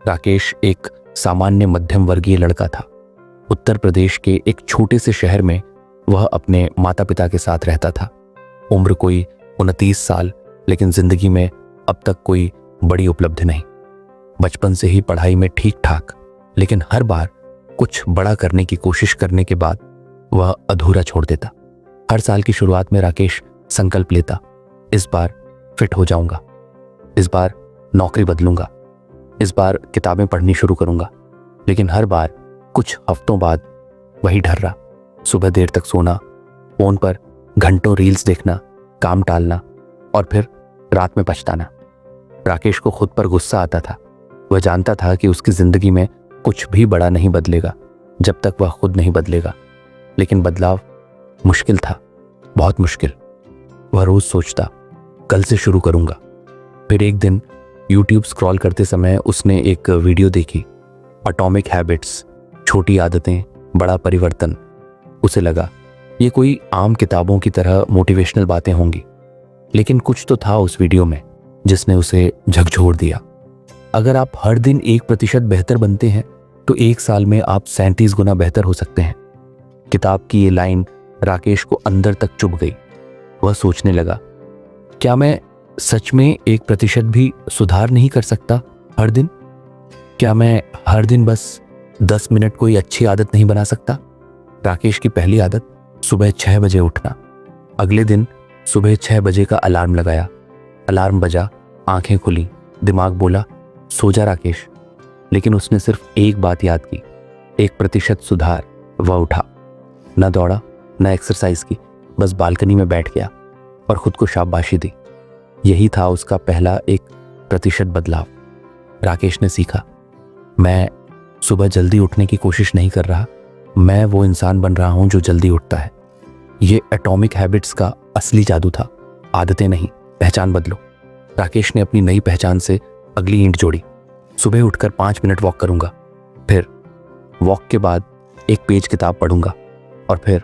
राकेश एक सामान्य मध्यम वर्गीय लड़का था। उत्तर प्रदेश के एक छोटे से शहर में वह अपने माता पिता के साथ रहता था। उम्र कोई 29 साल, लेकिन जिंदगी में अब तक कोई बड़ी उपलब्धि नहीं। बचपन से ही पढ़ाई में ठीक ठाक, लेकिन हर बार कुछ बड़ा करने की कोशिश करने के बाद वह अधूरा छोड़ देता। हर साल की शुरुआत में राकेश संकल्प लेता, इस बार फिट हो जाऊंगा, इस बार नौकरी बदलूंगा, इस बार किताबें पढ़नी शुरू करूंगा। लेकिन हर बार कुछ हफ्तों बाद वही ढर्रा, सुबह देर तक सोना, फोन पर घंटों रील्स देखना, काम टालना और फिर रात में पछताना। राकेश को खुद पर गुस्सा आता था। वह जानता था कि उसकी जिंदगी में कुछ भी बड़ा नहीं बदलेगा जब तक वह खुद नहीं बदलेगा। लेकिन बदलाव मुश्किल था, बहुत मुश्किल। वह रोज सोचता, कल से शुरू करूंगा। फिर एक दिन यूट्यूब स्क्रॉल करते समय उसने एक वीडियो देखी, एटॉमिक हैबिट्स, छोटी आदतें, बड़ा परिवर्तन। उसे लगा ये कोई आम किताबों की तरह मोटिवेशनल बातें होंगी, लेकिन कुछ तो था उस वीडियो में जिसने उसे झकझोर दिया। अगर आप हर दिन 1% बेहतर बनते हैं तो एक साल में आप 37 गुना बेहतर हो सकते हैं। किताब की ये लाइन राकेश को अंदर तक चुभ गई। वह सोचने लगा, क्या मैं सच में 1% भी सुधार नहीं कर सकता हर दिन? क्या मैं हर दिन बस 10 मिनट कोई अच्छी आदत नहीं बना सकता? राकेश की पहली आदत सुबह 6 बजे उठना। अगले दिन सुबह 6 बजे का अलार्म लगाया। अलार्म बजा, आंखें खुली, दिमाग बोला सो जा राकेश। लेकिन उसने सिर्फ एक बात याद की, 1% सुधार। वह उठा, न दौड़ा न एक्सरसाइज की, बस बालकनी में बैठ गया और खुद को शाबाशी दी। यही था उसका पहला 1% बदलाव। राकेश ने सीखा, मैं सुबह जल्दी उठने की कोशिश नहीं कर रहा, मैं वो इंसान बन रहा हूं जो जल्दी उठता है। ये एटॉमिक हैबिट्स का असली जादू था। आदतें नहीं, पहचान बदलो। राकेश ने अपनी नई पहचान से अगली ईंट जोड़ी। सुबह उठकर 5 मिनट वॉक करूंगा, फिर वॉक के बाद एक पेज किताब पढ़ूंगा और फिर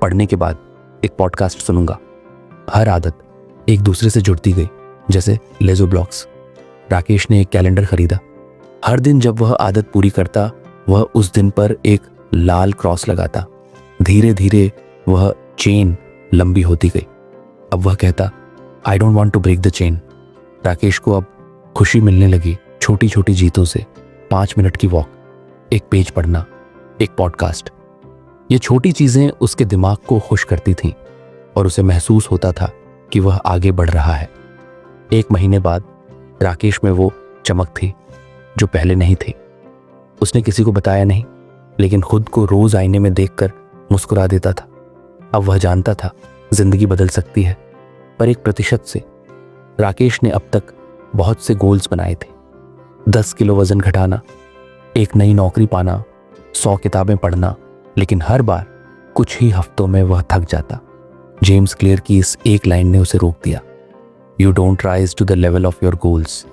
पढ़ने के बाद एक पॉडकास्ट सुनूंगा। हर आदत एक दूसरे से जुड़ती गई, जैसे लेजो ब्लॉक्स। राकेश ने एक कैलेंडर खरीदा। हर दिन जब वह आदत पूरी करता, वह उस दिन पर एक लाल क्रॉस लगाता। धीरे धीरे वह चेन लंबी होती गई। अब वह कहता, I don't want to break the chain. Rakesh को अब खुशी मिलने लगी छोटी छोटी जीतों से। 5 मिनट की वॉक, एक पेज पढ़ना, एक पॉडकास्ट। ये छोटी चीजें उसके दिमाग को खुश करती थीं और उसे महसूस होता था कि वह आगे बढ़ रहा है। 1 महीने बाद राकेश में वो चमक थी जो पहले नहीं थी। उसने किसी को बताया नहीं, लेकिन खुद को रोज आईने में देखकर मुस्कुरा देता था। अब वह जानता था जिंदगी बदल सकती है, पर 1% से। राकेश ने अब तक बहुत से गोल्स बनाए थे। 10 किलो वजन घटाना, एक नई नौकरी पाना, 100 किताबें पढ़ना, लेकिन हर बार कुछ ही हफ्तों में वह थक जाता। जेम्स क्लियर की इस एक लाइन ने उसे रोक दिया, you don't rise to the level of your goals,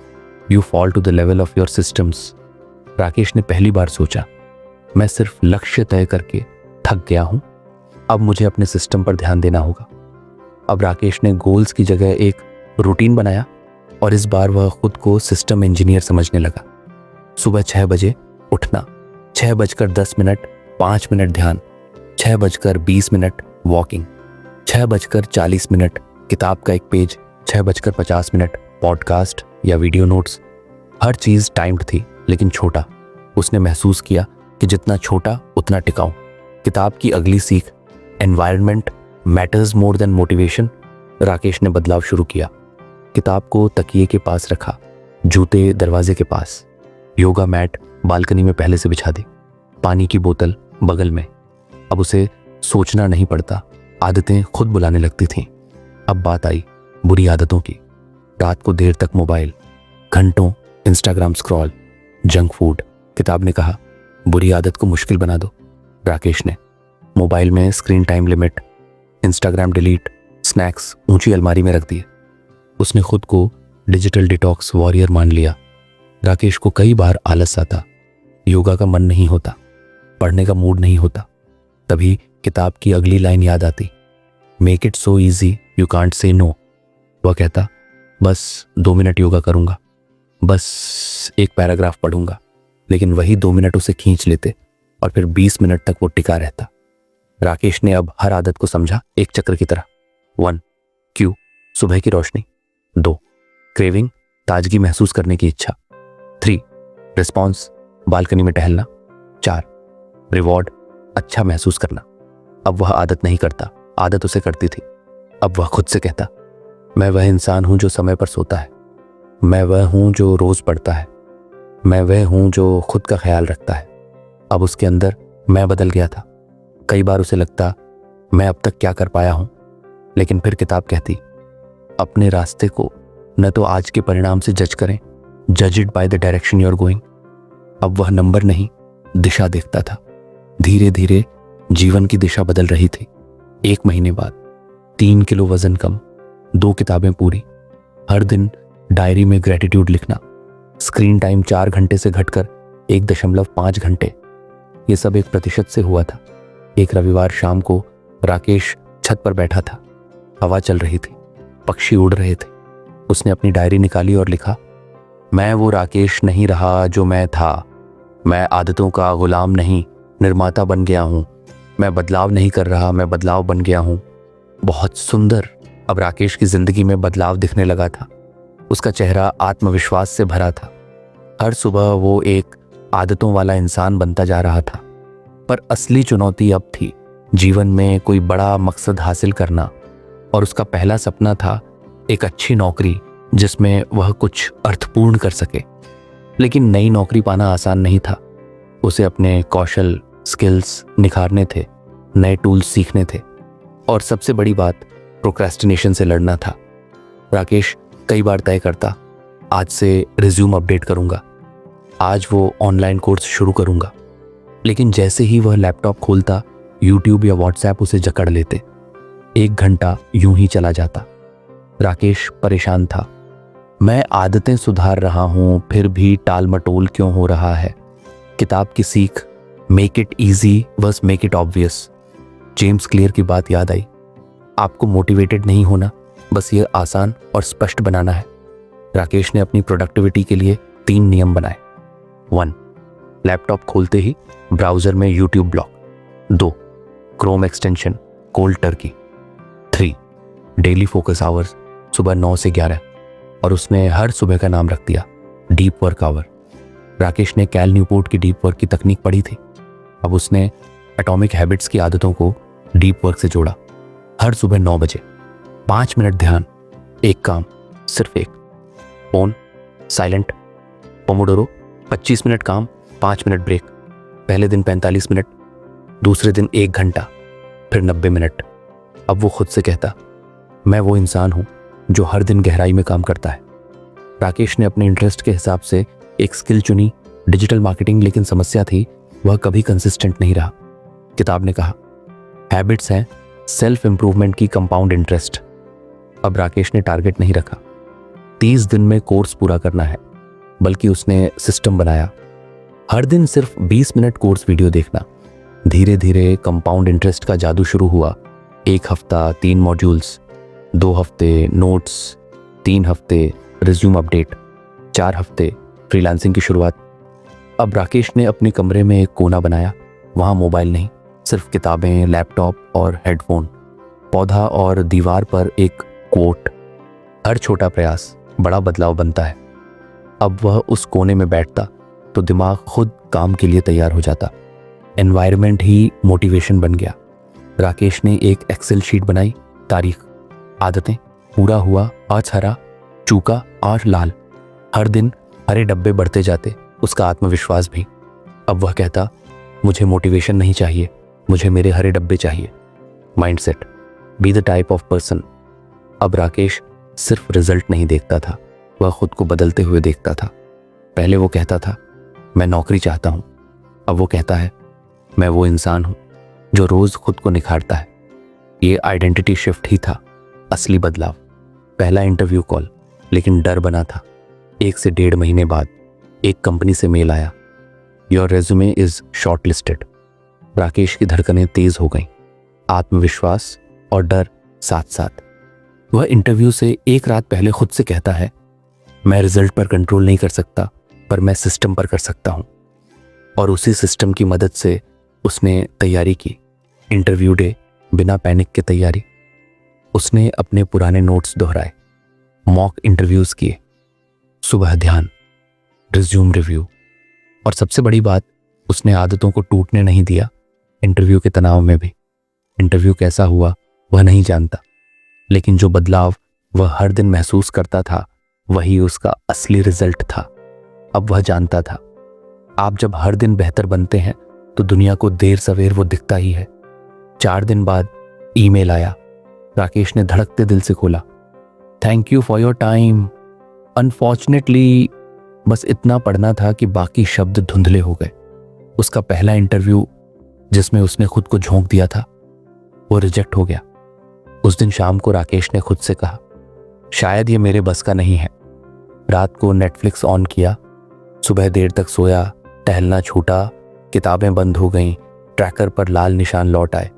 you fall to the level of your systems. Rakesh ने पहली बार सोचा, मैं सिर्फ लक्ष्य तय करके थक गया हूं, अब मुझे अपने सिस्टम पर ध्यान देना होगा। अब राकेश ने गोल्स की जगह एक रूटीन बनाया और इस बार वह खुद को सिस्टम इंजीनियर समझने लगा। सुबह 6 बजे उठना, 6:10 5 मिनट ध्यान, 6:20 वॉकिंग, 6:40 किताब का एक पेज, 6:50 पॉडकास्ट या वीडियो नोट्स। हर चीज टाइम्ड थी, लेकिन छोटा। उसने महसूस किया कि जितना छोटा उतना टिकाऊ। किताब की अगली सीख, environment matters more than motivation. Rakesh ने बदलाव शुरू किया। किताब को तकिए के पास रखा, जूते दरवाजे के पास, योगा मैट बालकनी में पहले से बिछा दी, पानी की बोतल बगल में। अब उसे सोचना नहीं पड़ता, आदतें खुद बुलाने लगती थीं। अब बात आई बुरी आदतों की। रात को देर तक मोबाइल, घंटों इंस्टाग्राम स्क्रॉल, जंक फूड। किताब ने कहा, बुरी आदत को मुश्किल बना दो। राकेश ने मोबाइल में screen time limit, Instagram delete, snacks ऊंची अलमारी में रख दिए। उसने खुद को डिजिटल डिटॉक्स वॉरियर मान लिया। राकेश को कई बार आलस आता, योगा का मन नहीं होता, पढ़ने का मूड नहीं होता। तभी किताब की अगली लाइन याद आती, make it so easy you can't say no. वह कहता, बस 2 मिनट योगा करूंगा, बस एक पैराग्राफ पढ़ूंगा, लेकिन वही 2 मिनट उसे खींच लेते और फिर 20 मिनट तक वो टिका रहता। राकेश ने अब हर आदत को समझा एक चक्र की तरह। 1 क्यू, सुबह की रोशनी। 2 क्रेविंग, ताजगी महसूस करने की इच्छा। 3 रिस्पॉन्स, बालकनी में टहलना। 4 रिवॉर्ड, अच्छा महसूस करना। अब वह आदत नहीं करता, आदत उसे करती थी। अब वह खुद से कहता, मैं वह इंसान हूं जो समय पर सोता है, मैं वह हूं जो रोज पढ़ता है, मैं वह हूं जो खुद का ख्याल रखता है। अब उसके अंदर मैं बदल गया था। कई बार उसे लगता, मैं अब तक क्या कर पाया हूं, लेकिन फिर किताब कहती, अपने रास्ते को न तो आज के परिणाम से जज करें, जज it by the direction you are going. अब वह नंबर नहीं, दिशा देखता था। धीरे धीरे जीवन की दिशा बदल रही थी। 1 महीने बाद 3 किलो वजन कम, 2 किताबें पूरी, हर दिन डायरी में ग्रेटिट्यूड लिखना, स्क्रीन टाइम 4 घंटे से घटकर 1.5 घंटे। ये सब 1% से हुआ था। एक रविवार शाम को राकेश छत पर बैठा था। हवा चल रही थी, पक्षी उड़ रहे थे। उसने अपनी डायरी निकाली और लिखा, मैं वो राकेश नहीं रहा जो मैं था। मैं आदतों का गुलाम नहीं, निर्माता बन गया हूं। मैं बदलाव नहीं कर रहा, मैं बदलाव बन गया हूं। बहुत सुंदर। अब राकेश की जिंदगी में बदलाव दिखने लगा था। उसका चेहरा आत्मविश्वास से भरा था। हर सुबह वो एक आदतों वाला इंसान बनता जा रहा था। पर असली चुनौती अब थी जीवन में कोई बड़ा मकसद हासिल करना, और उसका पहला सपना था एक अच्छी नौकरी जिसमें वह कुछ अर्थपूर्ण कर सके। लेकिन नई नौकरी पाना आसान नहीं था। उसे अपने कौशल, स्किल्स निखारने थे, नए टूल्स सीखने थे, और सबसे बड़ी बात प्रोक्रेस्टिनेशन से लड़ना था। राकेश कई बार तय करता, आज से रिज्यूम अपडेट करूंगा, आज वो ऑनलाइन कोर्स शुरू करूंगा। लेकिन जैसे ही वह लैपटॉप खोलता, यूट्यूब या व्हाट्सएप उसे जकड़ लेते। 1 घंटा यूं ही चला जाता। राकेश परेशान था। मैं आदतें सुधार रहा हूं, फिर भी टाल मटोल क्यों हो रहा है। किताब की सीख, मेक इट ईजी बस make it obvious. James clear की बात याद आई, आपको मोटिवेटेड नहीं होना, बस ये आसान और स्पष्ट बनाना है। राकेश ने अपनी प्रोडक्टिविटी के लिए 3 नियम बनाए। 1 लैपटॉप खोलते ही ब्राउजर में YouTube block. 2 Chrome extension cold Turkey. 3 daily focus hours, सुबह 9 से 11, और उसने हर सुबह का नाम रख दिया, डीप वर्क आवर। राकेश ने कैल न्यूपोर्ट की डीप वर्क की तकनीक पढ़ी थी। अब उसने एटॉमिक हैबिट्स की आदतों को डीप वर्क से जोड़ा। हर सुबह 9 बजे 5 मिनट ध्यान, एक काम, सिर्फ एक। Phone silent. पोमोडोरो 25 मिनट काम, 5 मिनट ब्रेक। पहले दिन 45 मिनट, दूसरे दिन 1 घंटा, फिर 90 मिनट। अब वो खुद से कहता, मैं वो इंसान हूं जो हर दिन गहराई में काम करता है। राकेश ने अपने इंटरेस्ट के हिसाब से एक स्किल चुनी, डिजिटल मार्केटिंग, लेकिन समस्या थी वह कभी कंसिस्टेंट नहीं रहा। किताब ने कहा, हैबिट्स हैं सेल्फ इंप्रूवमेंट की कंपाउंड इंटरेस्ट। अब राकेश ने टारगेट नहीं रखा 30 दिन में कोर्स पूरा करना है, बल्कि उसने सिस्टम बनाया। हर दिन सिर्फ 20 मिनट कोर्स वीडियो देखना। धीरे धीरे कंपाउंड इंटरेस्ट का जादू शुरू हुआ। 1 हफ्ता 3 मॉड्यूल्स, 2 हफ्ते नोट्स, 3 हफ्ते रिज्यूम अपडेट, 4 हफ्ते फ्रीलांसिंग की शुरुआत। अब राकेश ने अपने कमरे में एक कोना बनाया। वहां मोबाइल नहीं, सिर्फ किताबें, लैपटॉप और हेडफोन। पौधा और दीवार पर एक कोट। हर छोटा प्रयास बड़ा बदलाव बनता है। अब वह उस कोने में बैठता तो दिमाग खुद काम के लिए तैयार हो जाता। एनवायरनमेंट ही मोटिवेशन बन गया। राकेश ने एक एक्सेल शीट बनाई। तारीख, आदतें, पूरा हुआ आज हरा, चूका आज लाल। हर दिन हरे डब्बे बढ़ते जाते, उसका आत्मविश्वास भी। अब वह कहता, मुझे मोटिवेशन नहीं चाहिए, मुझे मेरे हरे डब्बे चाहिए। Mindset, be the type of person. अब राकेश सिर्फ रिजल्ट नहीं देखता था, वह खुद को बदलते हुए देखता था। पहले वो कहता था, मैं नौकरी चाहता हूं। अब वो कहता है, मैं वो इंसान हूं जो रोज खुद को निखारता है। ये आइडेंटिटी शिफ्ट ही था असली बदलाव। पहला इंटरव्यू कॉल, लेकिन डर बना था। 1 से 1.5 महीने बाद एक कंपनी से मेल आया, your resume is short listed. Rakesh की धड़कनें तेज हो गईं, आत्मविश्वास और डर साथ साथ। वह इंटरव्यू से 1 रात पहले खुद से कहता है, मैं रिजल्ट पर कंट्रोल नहीं कर सकता, पर मैं सिस्टम पर कर सकता हूं। और उसी सिस्टम की मदद से उसने तैयारी की। इंटरव्यू डे, बिना पैनिक के तैयारी। उसने अपने पुराने नोट्स दोहराए, मॉक इंटरव्यूज किए, सुबह ध्यान, रिज्यूम रिव्यू, और सबसे बड़ी बात, उसने आदतों को टूटने नहीं दिया इंटरव्यू के तनाव में भी। इंटरव्यू कैसा हुआ वह नहीं जानता, लेकिन जो बदलाव वह हर दिन महसूस करता था वही उसका असली रिजल्ट था। अब वह जानता था, आप जब हर दिन बेहतर बनते हैं तो दुनिया को देर सवेर वो दिखता ही है। 4 दिन बाद ईमेल आया। राकेश ने धड़कते दिल से खोला। Thank you for your time. Unfortunately, बस इतना पढ़ना था कि बाकी शब्द धुंधले हो गए। उसका पहला इंटरव्यू, जिसमें उसने खुद को झोंक दिया था, वो रिजेक्ट हो गया। उस दिन शाम को राकेश ने खुद से कहा, शायद ये मेरे बस का नहीं है। रात को नेटफ्लिक्स ऑन किया, सुबह देर तक सोया, टहलना छूटा, किताबें बंद हो गईं, ट्रैकर पर लाल निशान लौट आए।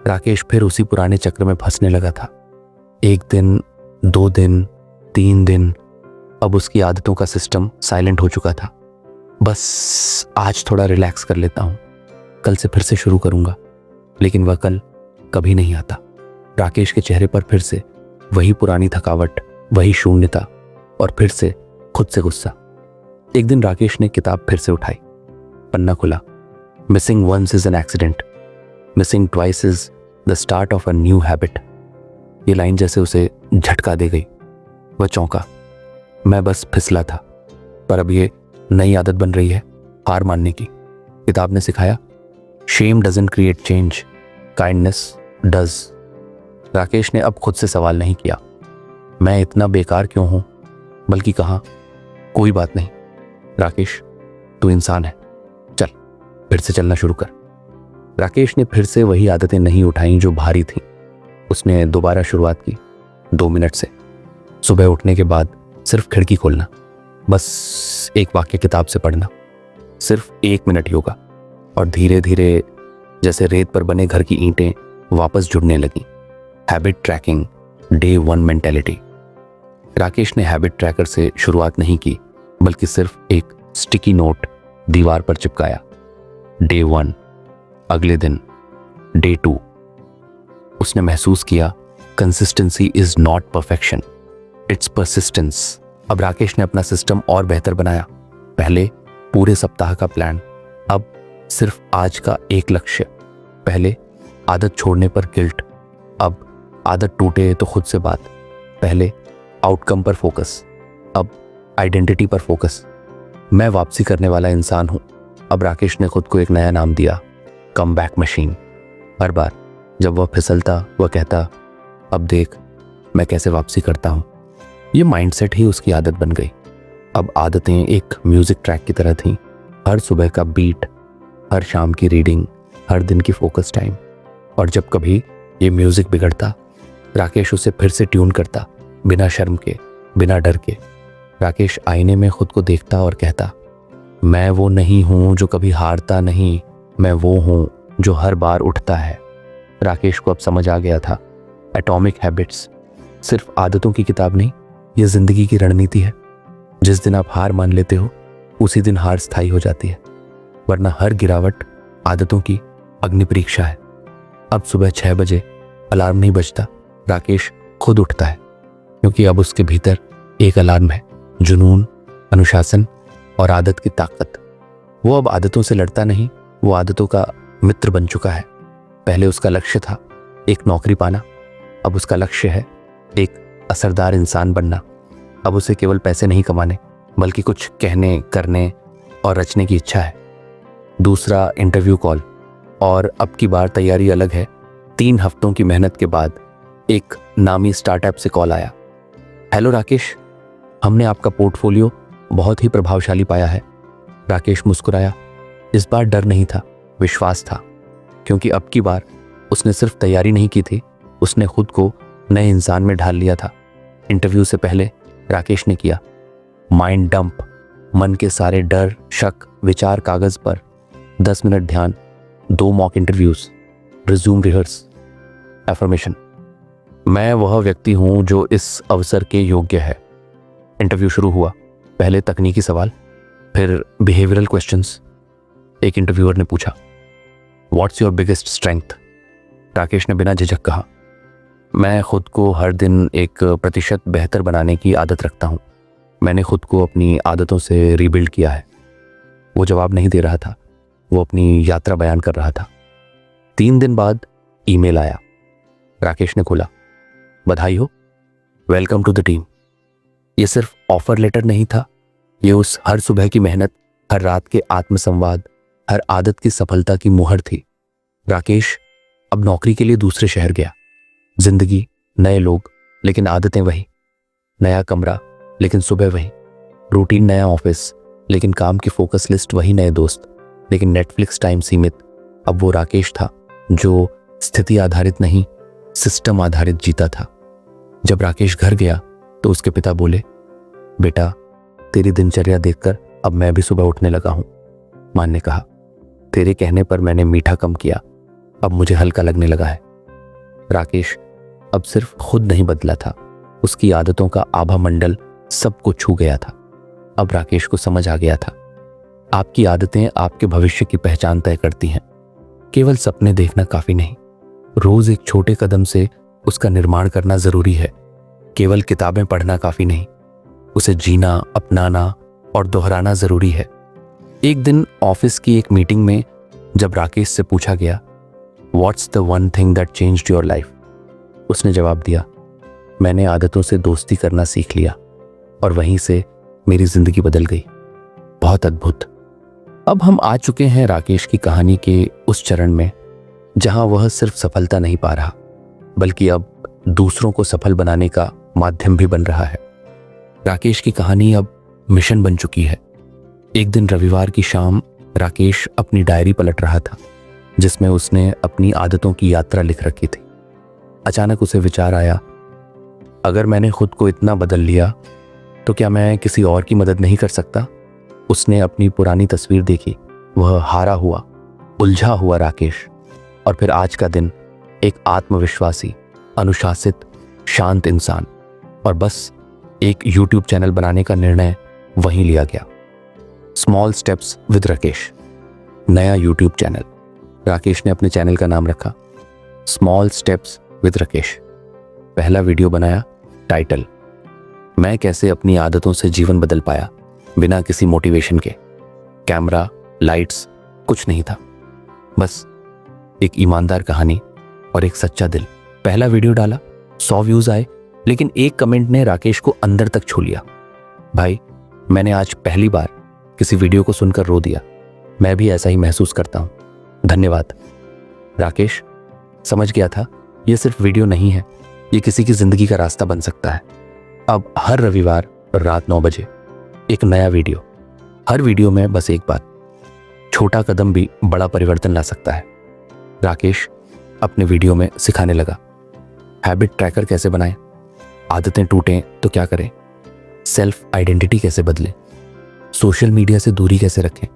राकेश फिर उसी पुराने चक्र में फंसने लगा था। 1 दिन, 2 दिन, 3 दिन, अब उसकी आदतों का सिस्टम साइलेंट हो चुका था। बस आज थोड़ा रिलैक्स कर लेता हूँ, कल से फिर से शुरू करूंगा। लेकिन वह कल कभी नहीं आता। राकेश के चेहरे पर फिर से वही पुरानी थकावट, वही शून्यता, और फिर से खुद से गुस्सा। एक दिन राकेश ने किताब फिर से उठाई, पन्ना खुला। Missing once is an accident, missing twice is the start of a new habit. ये लाइन जैसे उसे झटका दे गई। वह चौंका। मैं बस फिसला था, पर अब ये नई आदत बन रही है, हार मानने की। किताब ने सिखाया, shame doesn't create change, kindness does. Rakesh ने अब खुद से सवाल नहीं किया, मैं इतना बेकार क्यों हूं, बल्कि कहा, कोई बात नहीं राकेश, तू इंसान है, चल फिर से चलना शुरू कर। राकेश ने फिर से वही आदतें नहीं उठाई जो भारी थीं। उसने दोबारा शुरुआत की, 2 मिनट से। सुबह उठने के बाद सिर्फ खिड़की खोलना, बस एक वाक्य किताब से पढ़ना, सिर्फ 1 मिनट योगा, और धीरे धीरे जैसे रेत पर बने घर की ईंटें वापस जुड़ने लगी। Habit tracking, day 1 mentality. Rakesh ने हैबिट ट्रैकर से शुरुआत नहीं की, बल्कि सिर्फ एक स्टिकी नोट दीवार पर चिपकाया। डे 1, अगले दिन डे 2। उसने महसूस किया, consistency is not perfection, it's persistence. अब राकेश ने अपना सिस्टम और बेहतर बनाया। पहले पूरे सप्ताह का प्लान, अब सिर्फ आज का एक लक्ष्य। पहले आदत छोड़ने पर गिल्ट, अब आदत टूटे तो खुद से बात। पहले आउटकम पर फोकस, अब आइडेंटिटी पर फोकस। मैं वापसी करने वाला इंसान हूं। अब राकेश ने खुद को एक नया नाम दिया, कम बैक मशीन। हर बार जब वह फिसलता, वह कहता, अब देख मैं कैसे वापसी करता हूं। ये माइंडसेट ही उसकी आदत बन गई। अब आदतें एक म्यूजिक ट्रैक की तरह थीं। हर सुबह का बीट, हर शाम की रीडिंग, हर दिन की फोकस टाइम। और जब कभी ये म्यूजिक बिगड़ता, राकेश उसे फिर से ट्यून करता, बिना शर्म के, बिना डर के। राकेश आईने में खुद को देखता और कहता, मैं वो नहीं हूं जो कभी हारता नहीं, मैं वो हूं जो हर बार उठता है। राकेश को अब समझ आ गया था, एटॉमिक हैबिट्स सिर्फ आदतों की किताब नहीं, ये जिंदगी की रणनीति है। जिस दिन आप हार मान लेते हो, उसी दिन हार स्थायी हो जाती है, वरना हर गिरावट आदतों की अग्नि परीक्षा है। अब सुबह 6 बजे अलार्म नहीं बजता, राकेश खुद उठता है, क्योंकि अब उसके भीतर एक अलार्म है, जुनून, अनुशासन और आदत की ताकत। वो अब आदतों से लड़ता नहीं, वो आदतों का मित्र बन चुका है। पहले उसका लक्ष्य था एक नौकरी पाना, अब उसका लक्ष्य है एक असरदार इंसान बनना। अब उसे केवल पैसे नहीं कमाने, बल्कि कुछ कहने, करने और रचने की इच्छा है। दूसरा इंटरव्यू कॉल, और अब की बार तैयारी अलग है। 3 हफ्तों की मेहनत के बाद एक नामी स्टार्टअप से कॉल आया। हेलो राकेश, हमने आपका पोर्टफोलियो बहुत ही प्रभावशाली पाया है। राकेश मुस्कुराया। इस बार डर नहीं था, विश्वास था, क्योंकि अब की बार उसने सिर्फ तैयारी नहीं की थी, उसने खुद को नए इंसान में ढाल लिया था। इंटरव्यू से पहले राकेश ने किया माइंड डंप, मन के सारे डर, शक, विचार कागज पर। 10 मिनट ध्यान, 2 mock interviews, resume rehearse, affirmation, मैं वह व्यक्ति हूं जो इस अवसर के योग्य है। इंटरव्यू शुरू हुआ। पहले तकनीकी सवाल, फिर बिहेवियरल क्वेश्चंस, एक इंटरव्यूअर ने पूछा। What's your biggest strength? Rakesh ने बिना झिझक कहा, मैं खुद को हर दिन 1% बेहतर बनाने की आदत रखता हूँ। मैंने खुद को अपनी आदतों से रीबिल्ड किया है। वो जवाब नहीं दे रहा था, वो अपनी यात्रा बयान कर रहा था। 3 दिन बाद ईमेल आया। राकेश ने खोला। बधाई हो, वेलकम टू द टीम। ये सिर्फ ऑफर लेटर नहीं था, ये उस हर सुबह की मेहनत, हर रात के आत्मसंवाद, हर आदत की सफलता की मुहर थी। राकेश अब नौकरी के लिए दूसरे शहर गया। जिंदगी, नए लोग, लेकिन आदतें वही। नया कमरा, लेकिन सुबह वही। रूटीन नया ऑफिस, लेकिन काम की फोकस लिस्ट वही। नए दोस्त, लेकिन नेटफ्लिक्स टाइम सीमित। अब वो राकेश था जो स्थिति आधारित नहीं, सिस्टम आधारित जीता था। जब राकेश घर गया तो उसके पिता बोले, बेटा, तेरी दिनचर्या देखकर अब मैं भी सुबह उठने लगा हूं। मान ने कहा, तेरे कहने पर मैंने मीठा कम किया, अब मुझे हल्का लगने लगा है। राकेश अब सिर्फ खुद नहीं बदला था, उसकी आदतों का आभा मंडल सबको छू गया था। अब राकेश को समझ आ गया था, आपकी आदतें आपके भविष्य की पहचान तय करती हैं। केवल सपने देखना काफी नहीं, रोज एक छोटे कदम से उसका निर्माण करना जरूरी है। केवल किताबें पढ़ना काफी नहीं, उसे जीना, अपनाना और दोहराना जरूरी है। एक दिन ऑफिस की एक मीटिंग में जब राकेश से पूछा गया, what's the one thing that changed your life, उसने जवाब दिया, मैंने आदतों से दोस्ती करना सीख लिया और वहीं से मेरी जिंदगी बदल गई। बहुत अद्भुत। अब हम आ चुके हैं राकेश की कहानी के उस चरण में जहां वह सिर्फ सफलता नहीं पा रहा, बल्कि अब दूसरों को सफल बनाने का माध्यम भी बन रहा है। राकेश की कहानी अब मिशन बन चुकी है। एक दिन रविवार की शाम राकेश अपनी डायरी पलट रहा था जिसमें उसने अपनी आदतों की यात्रा लिख रखी थी। अचानक उसे विचार आया, अगर मैंने खुद को इतना बदल लिया तो क्या मैं किसी और की मदद नहीं कर सकता? उसने अपनी पुरानी तस्वीर देखी, वह हारा हुआ, उलझा हुआ राकेश, और फिर आज का दिन एक आत्मविश्वासी, अनुशासित, शांत इंसान। और बस एक YouTube चैनल बनाने का निर्णय वहीं लिया गया। स्मॉल स्टेप्स विद राकेश, नया YouTube चैनल। राकेश ने अपने चैनल का नाम रखा स्मॉल स्टेप्स विद राकेश। पहला वीडियो बनाया, टाइटल, मैं कैसे अपनी आदतों से जीवन बदल पाया बिना किसी मोटिवेशन के। कैमरा, लाइट्स, कुछ नहीं था, बस एक ईमानदार कहानी और एक सच्चा दिल। पहला वीडियो डाला, 100 व्यूज आए, लेकिन एक कमेंट ने राकेश को अंदर तक छू लिया। भाई, मैंने आज पहली बार किसी वीडियो को सुनकर रो दिया। मैं भी ऐसा ही महसूस करता हूं, धन्यवाद। राकेश समझ गया था, यह सिर्फ वीडियो नहीं है, ये किसी की जिंदगी का रास्ता बन सकता है। अब हर रविवार रात 9 बजे एक नया वीडियो। हर वीडियो में बस एक बात, छोटा कदम भी बड़ा परिवर्तन ला सकता है। राकेश अपने वीडियो में सिखाने लगा, हैबिट ट्रैकर कैसे बनाएं, आदतें टूटें तो क्या करें, सेल्फ आइडेंटिटी कैसे बदलें, सोशल मीडिया से दूरी कैसे रखें,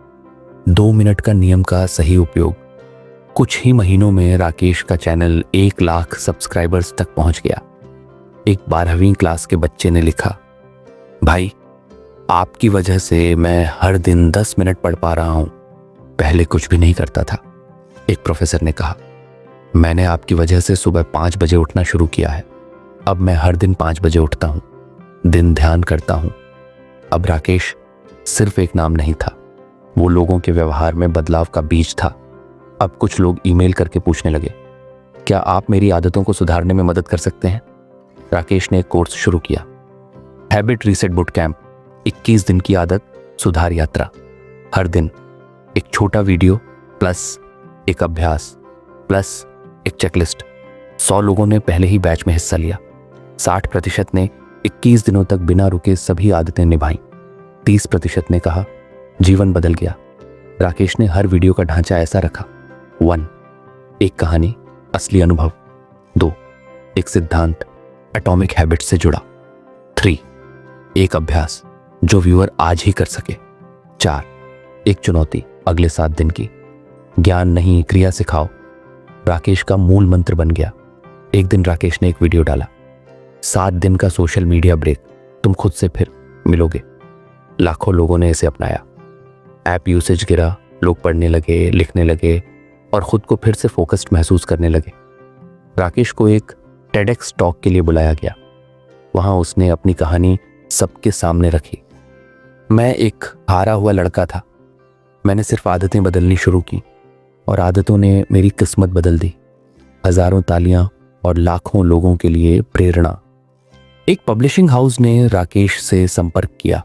2 मिनट का नियम का सही उपयोग। कुछ ही महीनों में राकेश का चैनल 1 लाख सब्सक्राइबर्स तक पहुंच गया। एक 12वीं क्लास के बच्चे ने लिखा, भाई, आपकी वजह से मैं हर दिन 10 मिनट पढ़ पा रहा हूं, पहले कुछ भी नहीं करता था। एक प्रोफेसर ने कहा, मैंने आपकी वजह से सुबह 5 बजे उठना शुरू किया है, अब मैं हर दिन 5 बजे उठता हूं, दिन ध्यान करता हूं। अब राकेश सिर्फ एक नाम नहीं था, वो लोगों के व्यवहार में बदलाव का बीज था। अब कुछ लोग ईमेल करके पूछने लगे, क्या आप मेरी आदतों को सुधारने में मदद कर सकते हैं? राकेश ने एक कोर्स शुरू किया, हैबिट रीसेट बुट कैंप, 21 दिन की आदत सुधार यात्रा। हर दिन एक छोटा वीडियो प्लस एक अभ्यास प्लस एक चेकलिस्ट। 100 लोगों ने पहले ही बैच में हिस्सा लिया। 60% ने 21 दिनों तक बिना रुके सभी आदतें निभाई। 30% ने कहा, जीवन बदल गया। राकेश ने हर वीडियो का ढांचा ऐसा रखा, 1, एक कहानी, असली अनुभव। 2, एक सिद्धांत, एटॉमिक हैबिट्स से जुड़ा। 3, एक अभ्यास जो व्यूअर आज ही कर सके। 4, एक चुनौती, अगले 7 दिन की। ज्ञान नहीं, क्रिया सिखाओ, राकेश का मूल मंत्र बन गया। एक दिन राकेश ने एक वीडियो डाला, 7 दिन का सोशल मीडिया ब्रेक, तुम खुद से फिर मिलोगे। लाखों लोगों ने इसे अपनाया। ऐप यूसेज गिरा, लोग पढ़ने लगे, लिखने लगे और खुद को फिर से फोकस्ड महसूस करने लगे। राकेश को एक टेडेक्स टॉक के लिए बुलाया गया। वहाँ उसने अपनी कहानी सबके सामने रखी। मैं एक हारा हुआ लड़का था। मैंने सिर्फ आदतें बदलनी शुरू की और आदतों ने मेरी किस्मत बदल दी। हजारों तालियां और लाखों लोगों के लिए प्रेरणा। एक पब्लिशिंग हाउस ने राकेश से संपर्क किया।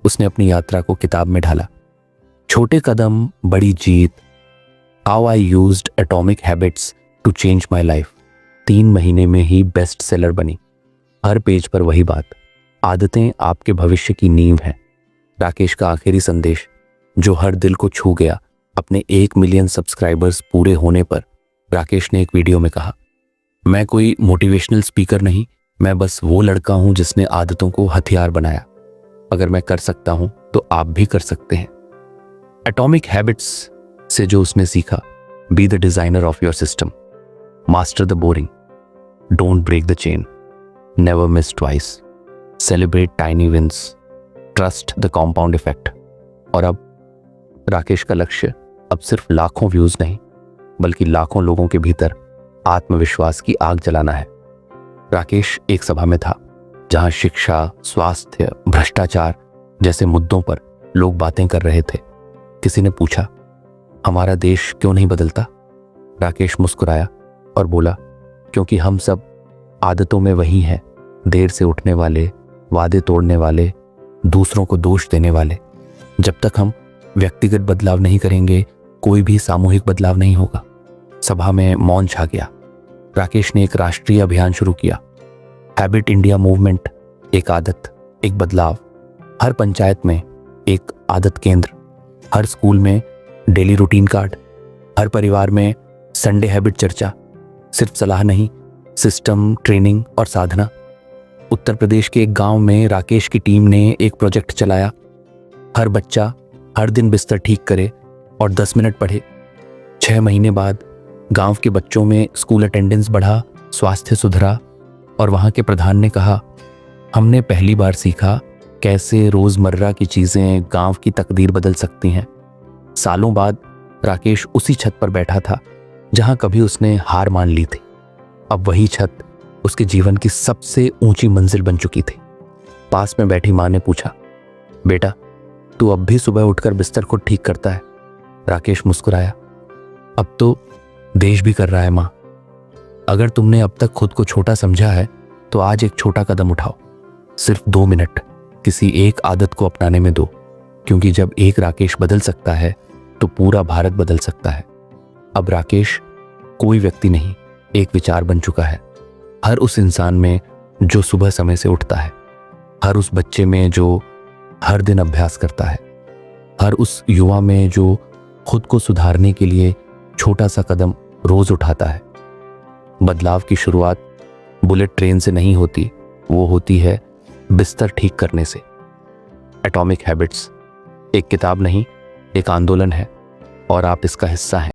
उसने अपनी यात्रा को किताब में ढाला। छोटे कदम, बड़ी जीत, how I used atomic habits to change my life 3 महीने में ही बेस्ट सेलर बनी। हर पेज पर वही बात, आदतें आपके भविष्य की नींव हैं। राकेश का आखिरी संदेश जो हर दिल को छू गया। अपने 1 मिलियन सब्सक्राइबर्स पूरे होने पर राकेश ने एक वीडियो में कहा, मैं कोई मोटिवेशनल स्पीकर नहीं, मैं बस वो लड़का हूं जिसने आदतों को हथियार बनाया। अगर मैं कर सकता हूं तो आप भी कर सकते हैं। एटॉमिक हैबिट्स से जो उसने सीखा, be the designer of your system, master the boring, don't break the chain, never miss twice, celebrate tiny wins, trust the compound effect. और अब राकेश का लक्ष्य अब सिर्फ लाखों व्यूज नहीं, बल्कि लाखों लोगों के भीतर आत्मविश्वास की आग जलाना है। राकेश एक सभा में था जहां शिक्षा, स्वास्थ्य, भ्रष्टाचार जैसे मुद्दों पर लोग बातें कर रहे थे। किसी ने पूछा, हमारा देश क्यों नहीं बदलता? राकेश मुस्कुराया और बोला, क्योंकि हम सब आदतों में वही हैं, देर से उठने वाले, वादे तोड़ने वाले, दूसरों को दोष देने वाले। जब तक हम व्यक्तिगत बदलाव नहीं करेंगे, कोई भी सामूहिक बदलाव नहीं होगा। सभा में मौन छा गया। राकेश ने एक राष्ट्रीय अभियान शुरू किया, हैबिट इंडिया मूवमेंट। एक आदत, एक बदलाव। हर पंचायत में एक आदत केंद्र, हर स्कूल में डेली रूटीन कार्ड, हर परिवार में संडे हैबिट चर्चा। सिर्फ सलाह नहीं, सिस्टम, ट्रेनिंग और साधना। उत्तर प्रदेश के एक गांव में राकेश की टीम ने एक प्रोजेक्ट चलाया, हर बच्चा हर दिन बिस्तर ठीक करे और 10 मिनट पढ़े। 6 महीने बाद गांव के बच्चों में स्कूल अटेंडेंस बढ़ा, स्वास्थ्य सुधरा और वहां के प्रधान ने कहा, हमने पहली बार सीखा कैसे रोजमर्रा की चीजें गांव की तकदीर बदल सकती हैं। सालों बाद राकेश उसी छत पर बैठा था जहां कभी उसने हार मान ली थी। अब वही छत उसके जीवन की सबसे ऊंची मंजिल बन चुकी थी। पास में बैठी मां ने पूछा, बेटा तू अब भी सुबह उठकर बिस्तर खुद ठीक करता है? राकेश मुस्कुराया, अब तो देश भी कर रहा है मां। अगर तुमने अब तक खुद को छोटा समझा है तो आज एक छोटा कदम उठाओ। सिर्फ 2 मिनट किसी एक आदत को अपनाने में दो, क्योंकि जब एक राकेश बदल सकता है तो पूरा भारत बदल सकता है। अब राकेश कोई व्यक्ति नहीं, एक विचार बन चुका है। हर उस इंसान में जो सुबह समय से उठता है, हर उस बच्चे में जो हर दिन अभ्यास करता है, हर उस युवा में जो खुद को सुधारने के लिए छोटा सा कदम रोज उठाता है। बदलाव की शुरुआत बुलेट ट्रेन से नहीं होती, वो होती है बिस्तर ठीक करने से। एटॉमिक हैबिट्स एक किताब नहीं, एक आंदोलन है और आप इसका हिस्सा हैं।